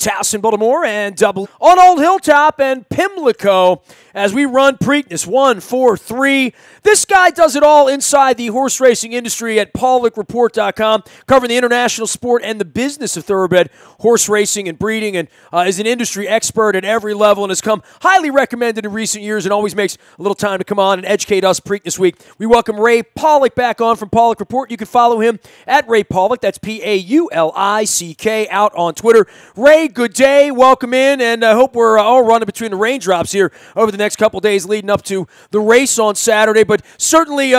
House in Baltimore and double on Old Hilltop and Pimlico as we run Preakness 1-4-3. This guy does it all inside the horse racing industry at PaulickReport.com, covering the international sport and the business of thoroughbred horse racing and breeding, and is an industry expert at every level and has come highly recommended in recent years and always makes a little time to come on and educate us Preakness Week. We welcome Ray Paulick back on from Paulick Report. You can follow him at Ray Paulick. That's Paulick out on Twitter. Ray, good day. Welcome in, and I hope we're all running between the raindrops here over the next couple days leading up to the race on Saturday, but certainly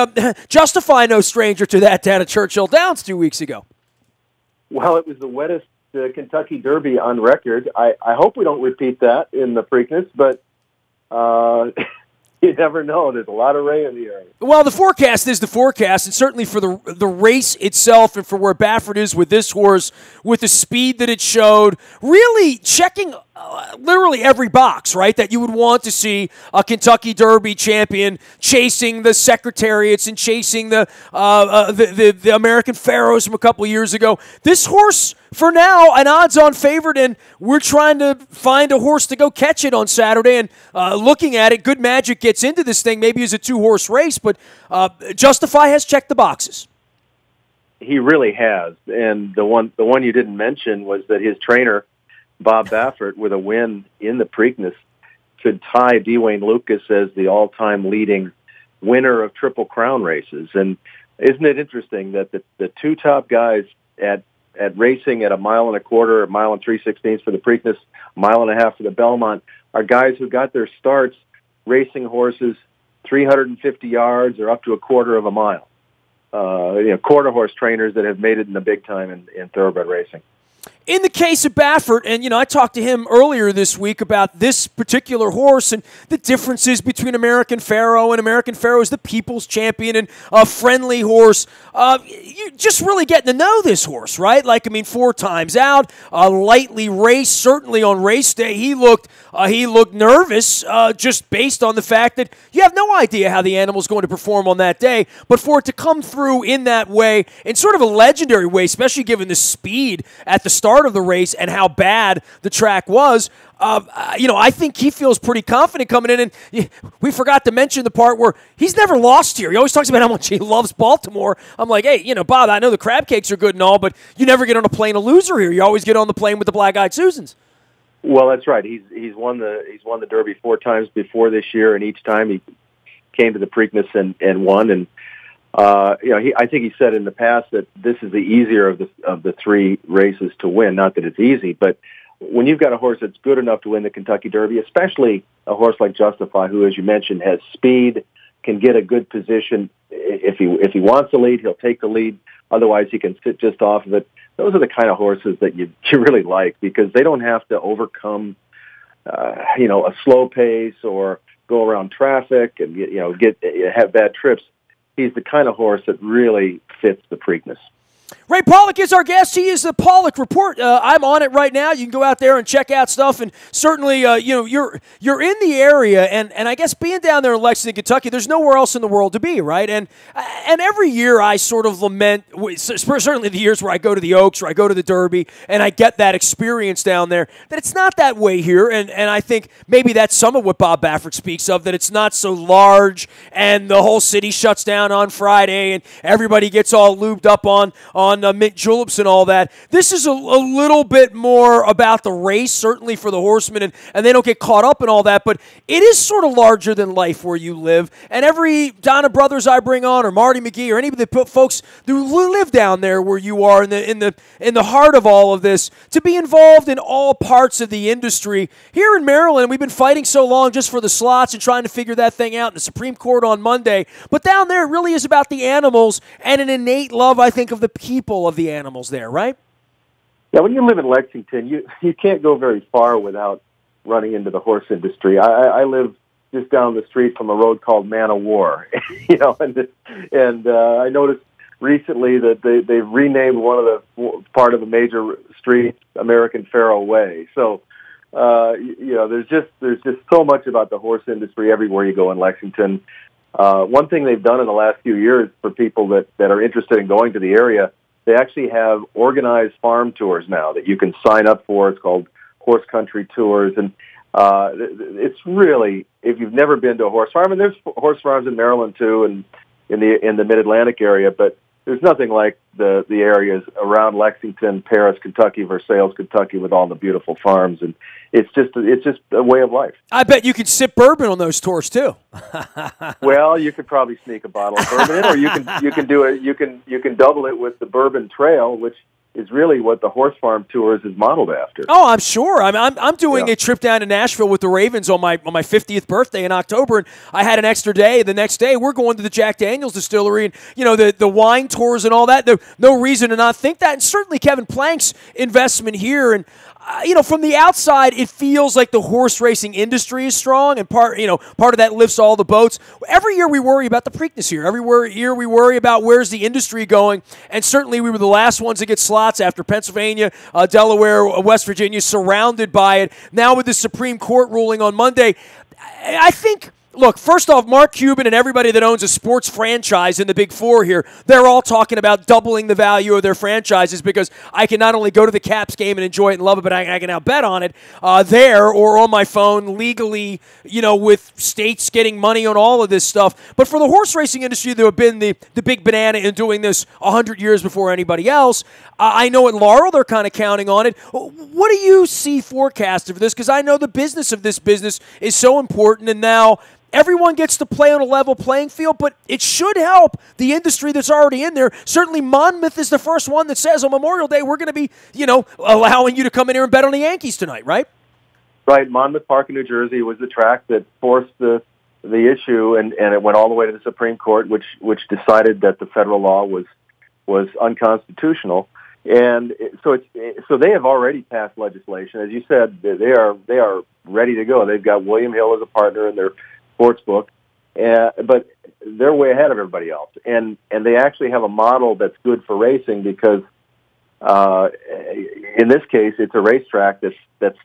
Justify no stranger to that down at Churchill Downs 2 weeks ago. Well, it was the wettest Kentucky Derby on record. I hope we don't repeat that in the Preakness, but you never know. There's a lot of rain in the area. Well, the forecast is the forecast, and certainly for the race itself and for where Baffert is with this horse, with the speed that it showed, really checking literally every box, right, that you would want to see a Kentucky Derby champion chasing the Secretariats and chasing the American Pharaohs from a couple of years ago. This horse, for now, an odds-on favorite, and we're trying to find a horse to go catch it on Saturday. And looking at it, Good Magic gets into this thing maybe as a two-horse race, but Justify has checked the boxes. He really has, and the one you didn't mention was that his trainer, Bob Baffert, with a win in the Preakness, could tie Dwayne Lucas as the all-time leading winner of Triple Crown races. And isn't it interesting that the two top guys at racing at 1.25 miles, 1 3/16 for the Preakness, 1.5 miles for the Belmont, are guys who got their starts racing horses 350 yards or up to 1/4 mile. Quarter horse trainers that have made it in the big time in thoroughbred racing. In the case of Baffert, and, I talked to him earlier this week about this particular horse and the differences between American Pharaoh, and American Pharaoh is the people's champion and a friendly horse. You just really getting to know this horse, right? 4 times out, lightly raced, certainly on race day. He looked nervous just based on the fact that you have no idea how the animal's going to perform on that day. But for it to come through in that way, in sort of a legendary way, especially given the speed at the start of the race and how bad the track was, I think he feels pretty confident coming in. And we forgot to mention the part where he's never lost here. He always talks about how much he loves Baltimore. I'm like, hey, Bob, I know the crab cakes are good and all, but you never get on a plane a loser here. You always get on the plane with the Black-Eyed Susans. Well, that's right. He's won the Derby 4 times before this year, and each time he came to the Preakness and won. And I think he said in the past that this is the easier of the 3 races to win. Not that it's easy, but when you've got a horse that's good enough to win the Kentucky Derby, especially a horse like Justify, who, as you mentioned, has speed, can get a good position. If he wants the lead, he'll take the lead. Otherwise, he can sit just off of it. Those are the kind of horses that you really like, because they don't have to overcome, a slow pace or go around traffic and have bad trips. He's the kind of horse that really fits the Preakness. Ray Paulick is our guest. He is the Paulick Report. I'm on it right now. You can go out there and check out stuff, and certainly, you're in the area, and I guess being down there in Lexington, Kentucky, there's nowhere else in the world to be, right? And every year I sort of lament, certainly the years where I go to the Oaks or I go to the Derby, and I get that experience down there, that it's not that way here, and I think maybe that's some of what Bob Baffert speaks of, that it's not so large, and the whole city shuts down on Friday, and everybody gets all lubed up on mint juleps and all that. This is a little bit more about the race, certainly for the horsemen, and they don't get caught up in all that, but it is sort of larger than life where you live. And every Donna Brothers I bring on, or Marty McGee, or any of the folks who live down there where you are in the heart of all of this, to be involved in all parts of the industry. Here in Maryland, we've been fighting so long just for the slots and trying to figure that thing out in the Supreme Court on Monday. But down there, it really is about the animals and an innate love, I think, of the people of the animals there, right? Yeah, when you live in Lexington, you can't go very far without running into the horse industry. I live just down the street from a road called Man of War, and I noticed recently that they've renamed part of the major street American Pharaoh Way. So there's just so much about the horse industry everywhere you go in Lexington. One thing they've done in the last few years for people that are interested in going to the area, they actually have organized farm tours now that you can sign up for. It's called horse country tours, and it's really, if you've never been to a horse farm, and there's horse farms in Maryland too, and in the Mid-Atlantic area, but there's nothing like the areas around Lexington, Paris, Kentucky, Versailles, Kentucky, with all the beautiful farms, and it's just a way of life. I bet you could sip bourbon on those tours too. Well, you could probably sneak a bottle of bourbon in, or you can double it with the Bourbon Trail, which is really what the horse farm tours is modeled after. Oh, I'm sure. I'm doing a trip down to Nashville with the Ravens on my 50th birthday in October, and I had an extra day. The next day, we're going to the Jack Daniel's distillery, and the wine tours and all that. There's no reason to not think that. And certainly Kevin Plank's investment here, and from the outside, it feels like the horse racing industry is strong, and part of that lifts all the boats. Every year we worry about the Preakness here. Every year we worry about where's the industry going, and certainly we were the last ones to get slots after Pennsylvania, Delaware, West Virginia, surrounded by it. Now with the Supreme Court ruling on Monday, I think... Look, first off, Mark Cuban and everybody that owns a sports franchise in the Big Four here, they're all talking about doubling the value of their franchises because I can not only go to the Caps game and enjoy it and love it, but I can now bet on it there or on my phone legally, with states getting money on all of this stuff. But for the horse racing industry, there have been the big banana in doing this 100 years before anybody else. I know at Laurel they're kind of counting on it. What do you see forecasted for this? Because I know the business of this business is so important, and now everyone gets to play on a level playing field, but it should help the industry that's already in there. Certainly Monmouth is the first one that says on Memorial Day we're going to be, allowing you to come in here and bet on the Yankees tonight, right? Right. Monmouth Park in New Jersey was the track that forced the issue, and it went all the way to the Supreme Court, which decided that the federal law was unconstitutional. And so they have already passed legislation. As you said, they are ready to go. They've got William Hill as a partner in their sports book, but they're way ahead of everybody else. And they actually have a model that's good for racing because in this case, it's a racetrack that's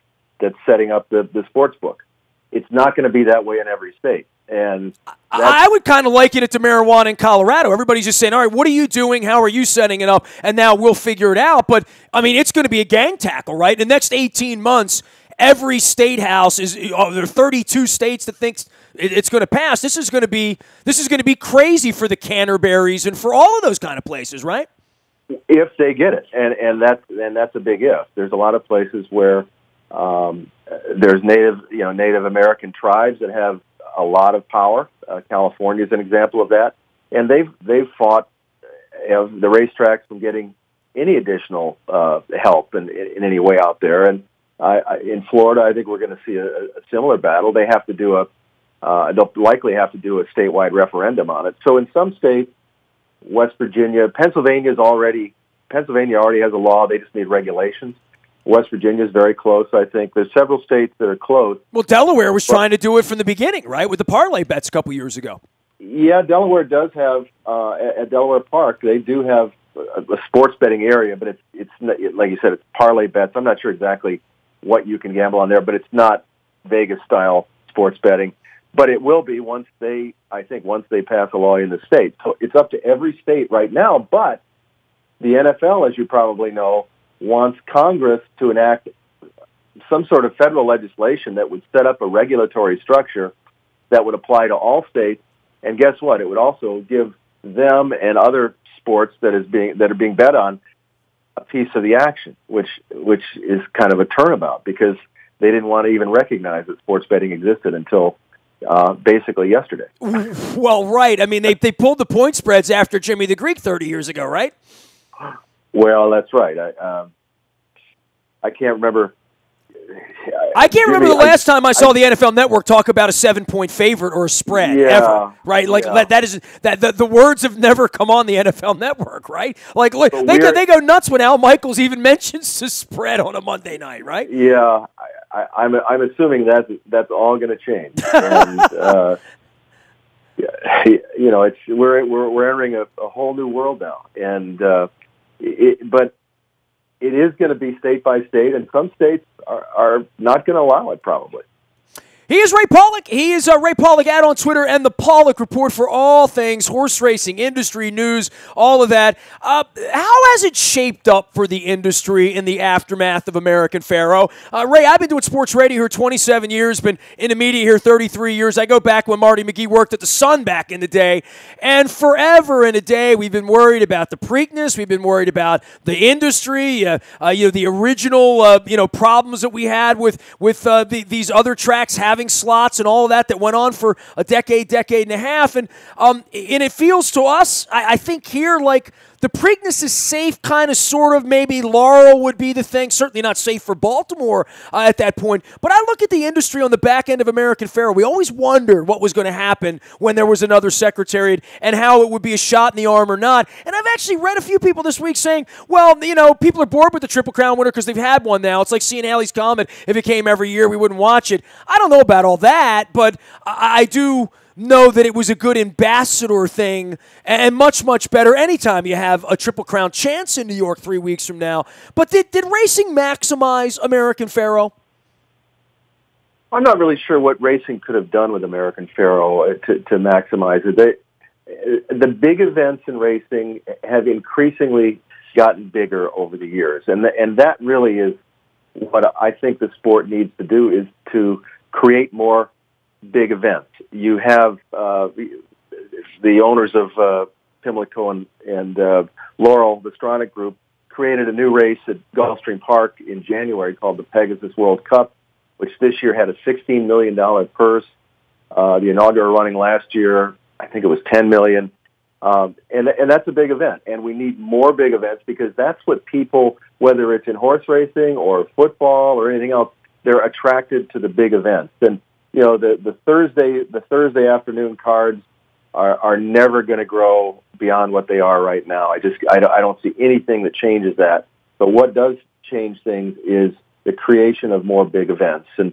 setting up the sports book. It's not going to be that way in every state. And I would kind of liken it to marijuana in Colorado. Everybody's just saying, all right, what are you doing? How are you setting it up? And now we'll figure it out. But, it's going to be a gang tackle, right? In the next 18 months, every state house there are 32 states that thinks it's going to pass. This is going to be crazy for the Canterburys and for all of those kind of places, right? If they get it, and that's a big if. There's a lot of places where there's Native American tribes that have a lot of power. California is an example of that, and they've fought the racetracks from getting any additional help in any way out there. And in Florida, I think we're going to see a similar battle. They have to do they'll likely have to do a statewide referendum on it. So in some states, West Virginia, Pennsylvania already has a law. They just need regulations. West Virginia is very close, I think. There's several states that are close. Well, Delaware was trying to do it from the beginning, right, with the parlay bets a couple years ago. Yeah, Delaware does have, at Delaware Park, they do have a sports betting area, but it's like you said, it's parlay bets. I'm not sure exactly what you can gamble on there, but it's not Vegas-style sports betting. But it will be once they pass a law in the state. So it's up to every state right now, but the NFL, as you probably know, wants Congress to enact some sort of federal legislation that would set up a regulatory structure that would apply to all states. And guess what? It would also give them and other sports that are being bet on a piece of the action, which is kind of a turnabout because they didn't want to even recognize that sports betting existed until basically yesterday. Well, right. They pulled the point spreads after Jimmy the Greek 30 years ago, right? Well, that's right. I can't remember. I can't remember the last time I saw the NFL Network talk about a 7-point favorite or a spread ever. Right? That is the words have never come on the NFL Network. Right? Like look, they go nuts when Al Michaels even mentions the spread on a Monday night. Right? Yeah, I'm assuming that's all going to change. And, we're entering a whole new world now, and but it is going to be state by state, and some states are not going to allow it probably. He is Ray Paulick. He is Ray Paulick out on Twitter and the Paulick Report for all things horse racing, industry news, all of that. How has it shaped up for the industry in the aftermath of American Pharoah? Ray, I've been doing sports radio here 27 years, been in the media here 33 years. I go back when Marty McGee worked at the Sun back in the day, and forever and a day we've been worried about the Preakness. We've been worried about the industry, the original problems that we had with these other tracks having slots and all of that went on for a decade and a half. And it feels to us, I think here, like the Preakness is safe, kind of, sort of, maybe Laurel would be the thing. Certainly not safe for Baltimore at that point. But I look at the industry on the back end of American Pharoah. We always wondered what was going to happen when there was another secretariat and how it would be a shot in the arm or not. And I've actually read a few people this week saying, well, people are bored with the Triple Crown winner because they've had one now. It's like seeing Halley's Comet. If it came every year, we wouldn't watch it. I don't know about all that, but I do know that it was a good ambassador thing and much, much better anytime you have a Triple Crown chance in New York 3 weeks from now. But did racing maximize American Pharoah? I'm not really sure what racing could have done with American Pharoah to maximize it. The big events in racing have increasingly gotten bigger over the years, and that really is what I think the sport needs to do, is to create more big events. You have the owners of Pimlico and Laurel, the Stronach Group, created a new race at Gulfstream Park in January called the Pegasus World Cup, which this year had a $16 million purse. The inaugural running last year, I think it was $10 million. And that's a big event. And we need more big events because that's what people, whether it's in horse racing or football or anything else, they're attracted to the big events. And the Thursday afternoon cards are never going to grow beyond what they are right now. I don't see anything that changes that. But what does change things is the creation of more big events. And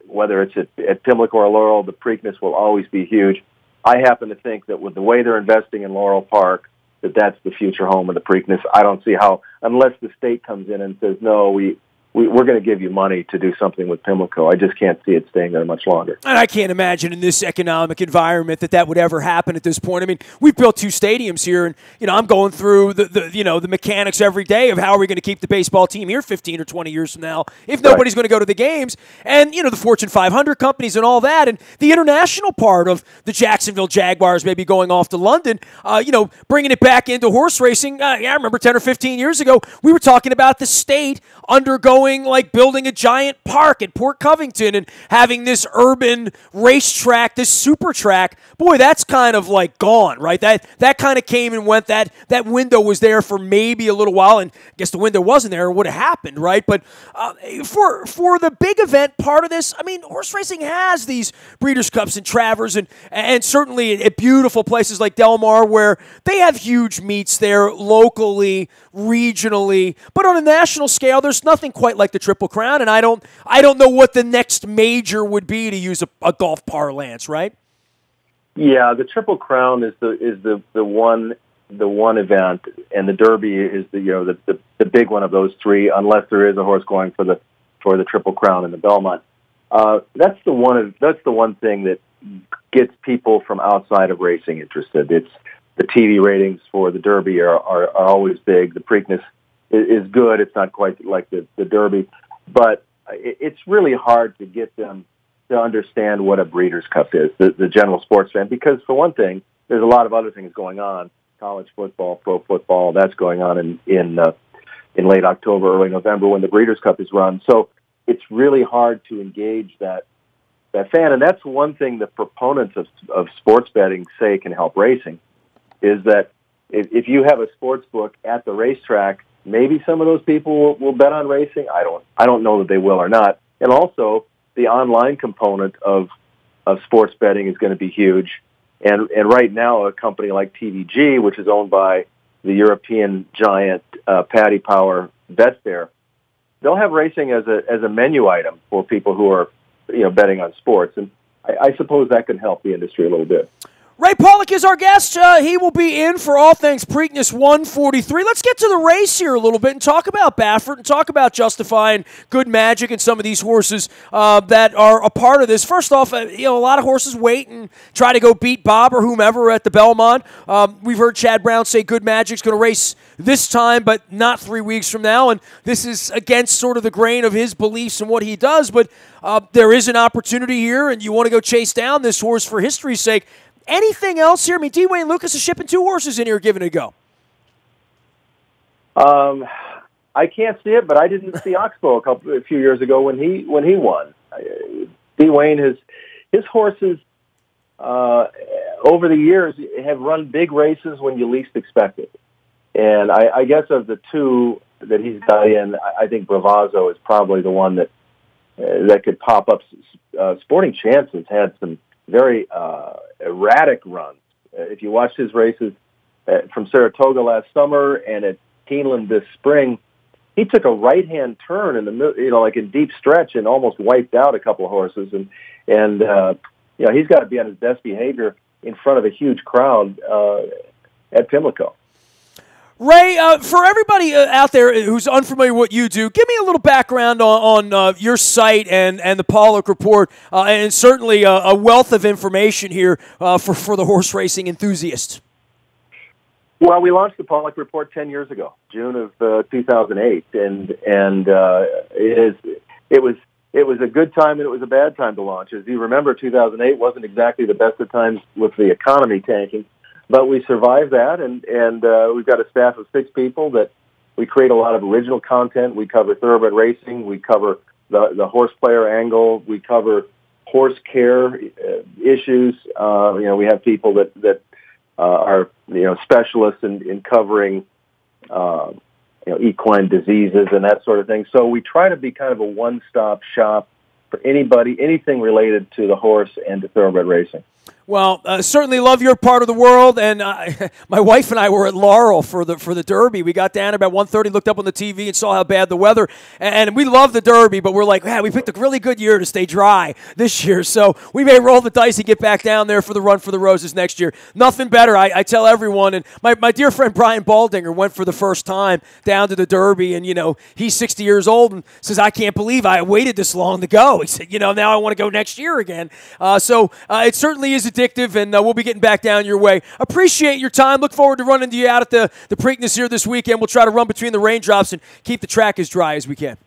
whether it's at Pimlico or Laurel, the Preakness will always be huge. I happen to think that with the way they're investing in Laurel Park, that's the future home of the Preakness. I don't see how, unless the state comes in and says, no, we're going to give you money to do something with Pimlico. I just can't see it staying there much longer. And I can't imagine in this economic environment that would ever happen at this point. I mean, we've built 2 stadiums here, and I'm going through the mechanics every day of how are we going to keep the baseball team here 15 or 20 years from now if nobody's going to go to the games, and the Fortune 500 companies and all that, and the international part of the Jacksonville Jaguars maybe going off to London, bringing it back into horse racing. I remember 10 or 15 years ago we were talking about the state undergoing building a giant park at Port Covington and having this urban racetrack, this super track. Boy, that's kind of gone, right? That kind of came and went. That window was there for maybe a little while, and I guess the window wasn't there, it would have happened, right? But for the big event part of this, I mean, horse racing has these Breeders' Cups and Travers and certainly at beautiful places like Del Mar where they have huge meets there locally, regionally, but on a national scale, there's nothing quite like the Triple Crown, and I don't know what the next major would be, to use a golf parlance, right? Yeah, the Triple Crown is the one event, and the Derby is the big one of those 3, unless there is a horse going for the Triple Crown in the Belmont. That's the one thing that gets people from outside of racing interested. It's the TV ratings for the Derby are always big. The Preakness is good. It's not quite like the Derby, but it's really hard to get them to understand what a Breeders' Cup is, the general sports fan, because for one thing, there's a lot of other things going on. College football, pro football, that's going on in late October, early November when the Breeders' Cup is run. So it's really hard to engage that fan, and that's one thing the proponents of sports betting say can help racing, is that if you have a sports book at the racetrack, maybe some of those people will bet on racing. I don't know that they will or not. And also, the online component of sports betting is going to be huge. And right now, a company like TVG, which is owned by the European giant Paddy Power Betfair, they'll have racing as a menu item for people who are betting on sports. And I suppose that can help the industry a little bit. Ray Paulick is our guest. He will be in for all things Preakness 143. Let's get to the race here a little bit and talk about Baffert and talk about justifying good magic and some of these horses that are a part of this. First off, a lot of horses wait and try to go beat Bob or whomever at the Belmont. We've heard Chad Brown say good magic's going to race this time, but not 3 weeks from now, and this is against sort of the grain of his beliefs and what he does, but there is an opportunity here, and you want to go chase down this horse for history's sake. Anything else here? I mean, D. Wayne Lucas is shipping 2 horses in here, giving it a go. I can't see it, but I didn't see Oxbow a few years ago when he won. D. Wayne, his horses over the years have run big races when you least expect it, and I guess of the 2 that he's got in, I think Bravazzo is probably the one that could pop up. Sporting Chance has had some very erratic runs. If you watched his races from Saratoga last summer and at Keeneland this spring, he took a right-hand turn in the like in deep stretch and almost wiped out a couple of horses. And he's got to be on his best behavior in front of a huge crowd at Pimlico. Ray, for everybody out there who's unfamiliar with what you do, give me a little background on your site and the Paulick Report, and certainly a wealth of information here for the horse racing enthusiasts. Well, we launched the Paulick Report 10 years ago, June of 2008, and it was a good time and it was a bad time to launch. As you remember, 2008 wasn't exactly the best of times with the economy tanking. But we survived that, and we've got a staff of 6 people that we create a lot of original content. We cover thoroughbred racing. We cover the horse player angle. We cover horse care issues. We have people that are specialists in covering equine diseases and that sort of thing. So we try to be kind of a one-stop shop for anything related to the horse and to thoroughbred racing. Well, certainly love your part of the world, and my wife and I were at Laurel for the Derby. We got down about 1:30, looked up on the TV, and saw how bad the weather. And we love the Derby, but we're like, man, we picked a really good year to stay dry this year, so we may roll the dice and get back down there for the Run for the Roses next year. Nothing better, I tell everyone. And my dear friend Brian Baldinger went for the first time down to the Derby, and he's 60 years old and says, I can't believe I waited this long to go. He said, now I want to go next year again. So it certainly is addictive, and we'll be getting back down your way. Appreciate your time. Look forward to running you out at the Preakness here this weekend. We'll try to run between the raindrops and keep the track as dry as we can.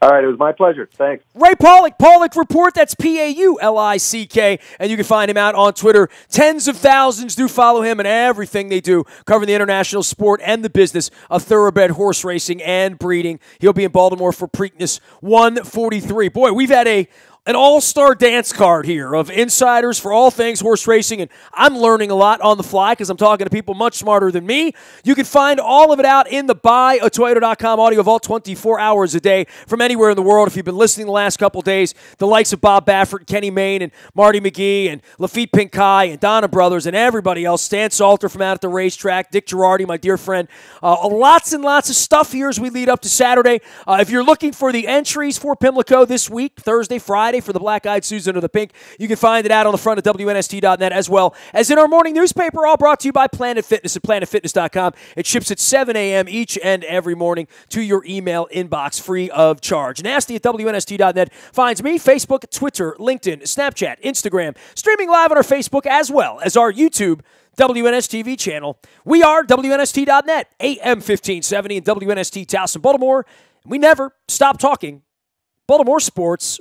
All right, it was my pleasure. Thanks. Ray Paulick, Paulick Report, that's Paulick, and you can find him out on Twitter. Tens of thousands do follow him and everything they do, covering the international sport and the business of thoroughbred horse racing and breeding. He'll be in Baltimore for Preakness 143. Boy, we've had an all-star dance card here of insiders for all things horse racing, and I'm learning a lot on the fly because I'm talking to people much smarter than me. You can find all of it out in the buyatoyota.com audio vault 24 hours a day from anywhere in the world. If you've been listening the last couple days, the likes of Bob Baffert, Kenny Mayne, and Marty McGee, and Lafitte Pinkai, and Donna Brothers, and everybody else, Stan Salter from out at the racetrack, Dick Girardi, my dear friend. Lots and lots of stuff here as we lead up to Saturday. If you're looking for the entries for Pimlico this week, Thursday, Friday, for the Black-Eyed Susan or the Pink, you can find it out on the front of WNST.net, as well as in our morning newspaper, all brought to you by Planet Fitness at PlanetFitness.com. It ships at 7 a.m. each and every morning to your email inbox free of charge. Nasty at WNST.net finds me, Facebook, Twitter, LinkedIn, Snapchat, Instagram, streaming live on our Facebook as well as our YouTube WNSTV channel. We are WNST.net, AM 1570 and WNST Towson, Baltimore. We never stop talking Baltimore sports